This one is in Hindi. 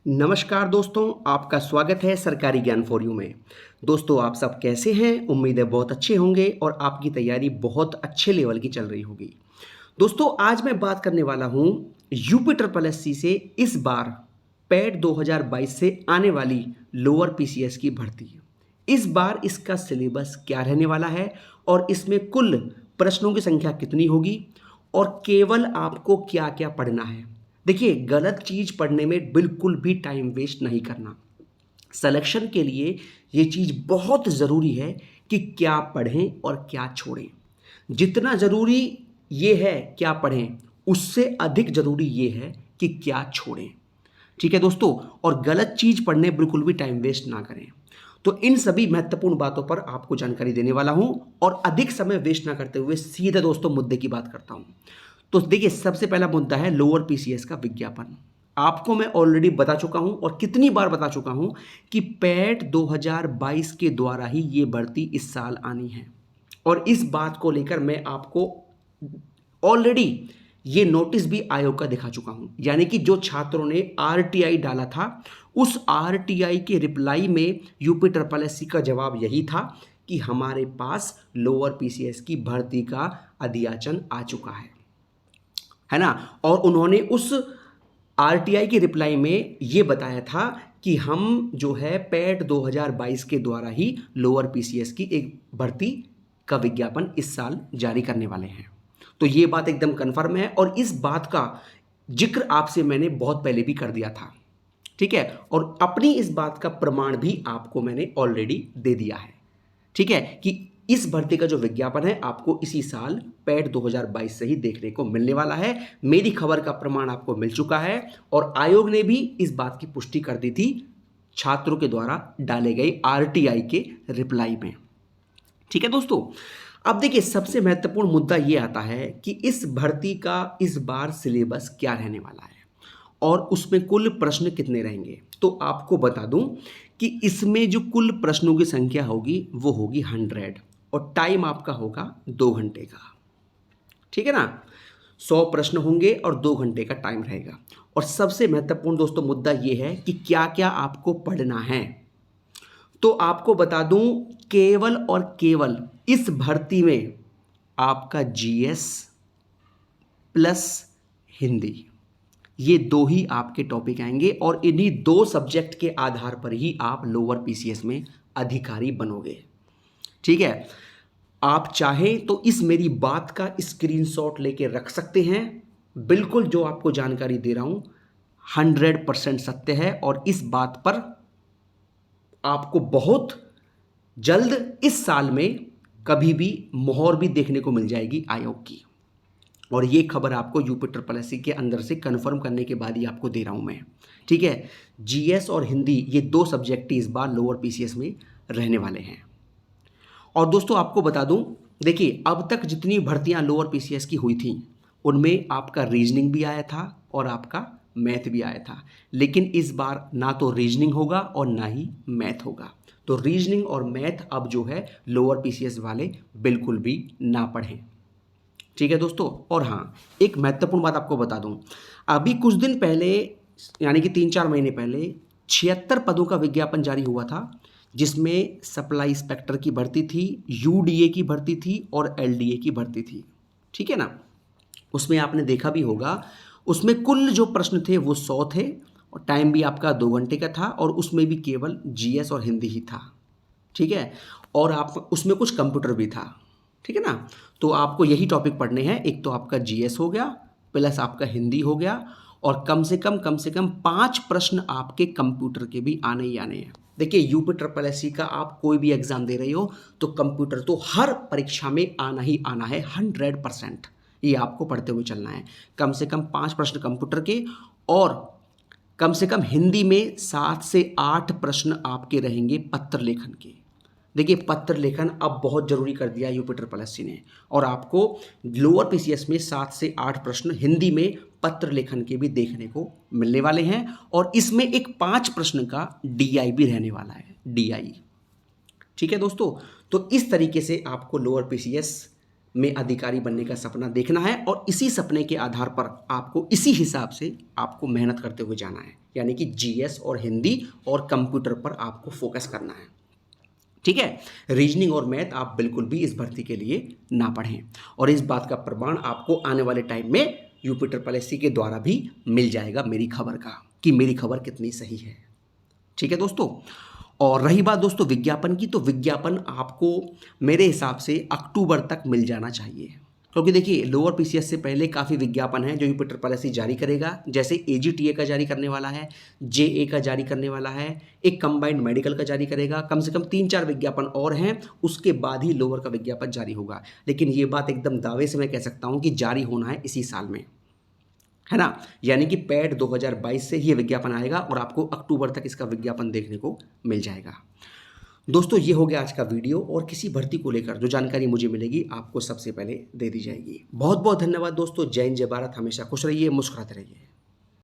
नमस्कार दोस्तों, आपका स्वागत है सरकारी ज्ञान फॉर यू में। दोस्तों, आप सब कैसे हैं? उम्मीद है बहुत अच्छे होंगे और आपकी तैयारी बहुत अच्छे लेवल की चल रही होगी। दोस्तों, आज मैं बात करने वाला हूं यूपी ट्रिपल एससी से इस बार पैट 2022 से आने वाली लोअर पीसीएस की भर्ती। इस बार इसका सिलेबस क्या रहने वाला है और इसमें कुल प्रश्नों की संख्या कितनी होगी और केवल आपको क्या क्या पढ़ना है। देखिए, गलत चीज़ पढ़ने में बिल्कुल भी टाइम वेस्ट नहीं करना। सिलेक्शन के लिए ये चीज़ बहुत ज़रूरी है कि क्या पढ़ें और क्या छोड़ें। जितना ज़रूरी ये है क्या पढ़ें, उससे अधिक ज़रूरी ये है कि क्या छोड़ें। ठीक है दोस्तों, और गलत चीज़ पढ़ने बिल्कुल भी टाइम वेस्ट ना करें। तो इन सभी महत्वपूर्ण बातों पर आपको जानकारी देने वाला हूं और अधिक समय वेस्ट ना करते हुए सीधे दोस्तों मुद्दे की बात करता हूं। तो देखिए, सबसे पहला मुद्दा है लोअर पीसीएस का विज्ञापन। आपको मैं ऑलरेडी बता चुका हूं और कितनी बार बता चुका हूं कि पैट 2022 के द्वारा ही ये भर्ती इस साल आनी है और इस बात को लेकर मैं आपको ऑलरेडी ये नोटिस भी आयोग का दिखा चुका हूं। यानी कि जो छात्रों ने आरटीआई डाला था, उस आरटीआई के रिप्लाई में यूपी ट्रिपल एससी का जवाब यही था कि हमारे पास लोअर पीसीएस की भर्ती का अधियाचन आ चुका है ना। और उन्होंने उस आरटीआई की रिप्लाई में ये बताया था कि हम जो है पैट 2022 के द्वारा ही लोअर पीसीएस की एक भर्ती का विज्ञापन इस साल जारी करने वाले हैं। तो ये बात एकदम कन्फर्म है और इस बात का जिक्र आपसे मैंने बहुत पहले भी कर दिया था। ठीक है, और अपनी इस बात का प्रमाण भी आपको मैंने ऑलरेडी दे दिया है। ठीक है, कि इस भर्ती का जो विज्ञापन है आपको इसी साल पैट 2022 से ही देखने को मिलने वाला है। मेरी खबर का प्रमाण आपको मिल चुका है और आयोग ने भी इस बात की पुष्टि कर दी थी छात्रों के द्वारा डाले गए आरटीआई के रिप्लाई में। ठीक है दोस्तों, अब देखिए, सबसे महत्वपूर्ण मुद्दा यह आता है कि इस भर्ती का इस बार सिलेबस क्या रहने वाला है और उसमें कुल प्रश्न कितने रहेंगे। तो आपको बता दूं कि इसमें जो कुल प्रश्नों की संख्या होगी वो होगी 100 और टाइम आपका होगा 2 घंटे का। ठीक है ना, 100 प्रश्न होंगे और 2 घंटे का टाइम रहेगा। और सबसे महत्वपूर्ण दोस्तों मुद्दा यह है कि क्या क्या आपको पढ़ना है। तो आपको बता दूं, केवल और केवल इस भर्ती में आपका जीएस प्लस हिंदी, ये दो ही आपके टॉपिक आएंगे और इन्हीं दो सब्जेक्ट के आधार पर ही आप लोअर पीसीएस में अधिकारी बनोगे। ठीक है, आप चाहें तो इस मेरी बात का स्क्रीनशॉट लेके रख सकते हैं। बिल्कुल जो आपको जानकारी दे रहा हूं 100% सत्य है और इस बात पर आपको बहुत जल्द इस साल में कभी भी मोहर भी देखने को मिल जाएगी आयोग की। और ये खबर आपको यूपी ट्रिपल एससी के अंदर से कंफर्म करने के बाद ही आपको दे रहा हूं मैं। ठीक है, जीएस और हिंदी ये दो सब्जेक्ट इस बार लोअर पीसीएस में रहने वाले हैं। और दोस्तों आपको बता दूं, देखिए, अब तक जितनी भर्तियां लोअर पीसीएस की हुई थी उनमें आपका रीजनिंग भी आया था और आपका मैथ भी आया था। लेकिन इस बार ना तो रीजनिंग होगा और ना ही मैथ होगा। तो रीजनिंग और मैथ अब जो है लोअर पीसीएस वाले बिल्कुल भी ना पढ़ें। ठीक है दोस्तों, और हाँ, एक महत्वपूर्ण बात आपको बता दूं, अभी कुछ दिन पहले यानी कि 3-4 महीने पहले 76 पदों का विज्ञापन जारी हुआ था, जिसमें सप्लाई इंस्पेक्टर की भर्ती थी, यूडीए की भर्ती थी और एलडीए की भर्ती थी। ठीक है ना, उसमें आपने देखा भी होगा, उसमें कुल जो प्रश्न थे वो 100 थे और टाइम भी आपका 2 घंटे का था और उसमें भी केवल जीएस और हिंदी ही था। ठीक है, और आप उसमें कुछ कंप्यूटर भी था। ठीक है ना, तो आपको यही टॉपिक पढ़ने हैं। एक तो आपका जीएस हो गया प्लस आपका हिंदी हो गया और कम से कम 5 प्रश्न आपके कंप्यूटर के भी आने ही आने हैं। देखिए, यूपी ट्रिपल एससी का आप कोई भी एग्जाम दे रहे हो तो कंप्यूटर तो हर परीक्षा में आना ही आना है 100%। ये आपको पढ़ते हुए चलना है। कम से कम 5 प्रश्न कंप्यूटर के और कम से कम हिंदी में 7 से 8 प्रश्न आपके रहेंगे पत्र लेखन के। देखिए, पत्र लेखन अब बहुत जरूरी कर दिया यूपी ट्रिपल एससी ने और आपको लोअर पीसीएस में 7 से 8 प्रश्न हिंदी में पत्र लेखन के भी देखने को मिलने वाले हैं और इसमें एक 5 प्रश्न का डीआई भी रहने वाला है, डीआई। ठीक है दोस्तों, तो इस तरीके से आपको लोअर पीसीएस में अधिकारी बनने का सपना देखना है और इसी सपने के आधार पर आपको इसी हिसाब से आपको मेहनत करते हुए जाना है, यानी कि जीएस और हिंदी और कंप्यूटर पर आपको फोकस करना है। ठीक है, रीजनिंग और मैथ आप बिल्कुल भी इस भर्ती के लिए ना पढ़ें, और इस बात का प्रमाण आपको आने वाले टाइम में यूपी ट्रिपल एससी के द्वारा भी मिल जाएगा मेरी खबर का, कि मेरी खबर कितनी सही है। ठीक है दोस्तों, और रही बात दोस्तों विज्ञापन की, तो विज्ञापन आपको मेरे हिसाब से अक्टूबर तक मिल जाना चाहिए, क्योंकि देखिए लोअर पीसीएस से पहले काफ़ी विज्ञापन है जो यूपी ट्रिपल एससी जारी करेगा, जैसे एजीटीए का जारी करने वाला है, जेए का जारी करने वाला है, एक कंबाइंड मेडिकल का जारी करेगा, कम से कम 3-4 विज्ञापन और हैं, उसके बाद ही लोअर का विज्ञापन जारी होगा। लेकिन ये बात एकदम दावे से मैं कह सकता हूँ कि जारी होना है इसी साल में, है ना, यानी कि पैड 2022 से ये विज्ञापन आएगा और आपको अक्टूबर तक इसका विज्ञापन देखने को मिल जाएगा। दोस्तों ये हो गया आज का वीडियो, और किसी भर्ती को लेकर जो जानकारी मुझे मिलेगी आपको सबसे पहले दे दी जाएगी। बहुत बहुत धन्यवाद दोस्तों। जय हिंद, जय भारत। हमेशा खुश रहिए, मुस्कुराते रहिए।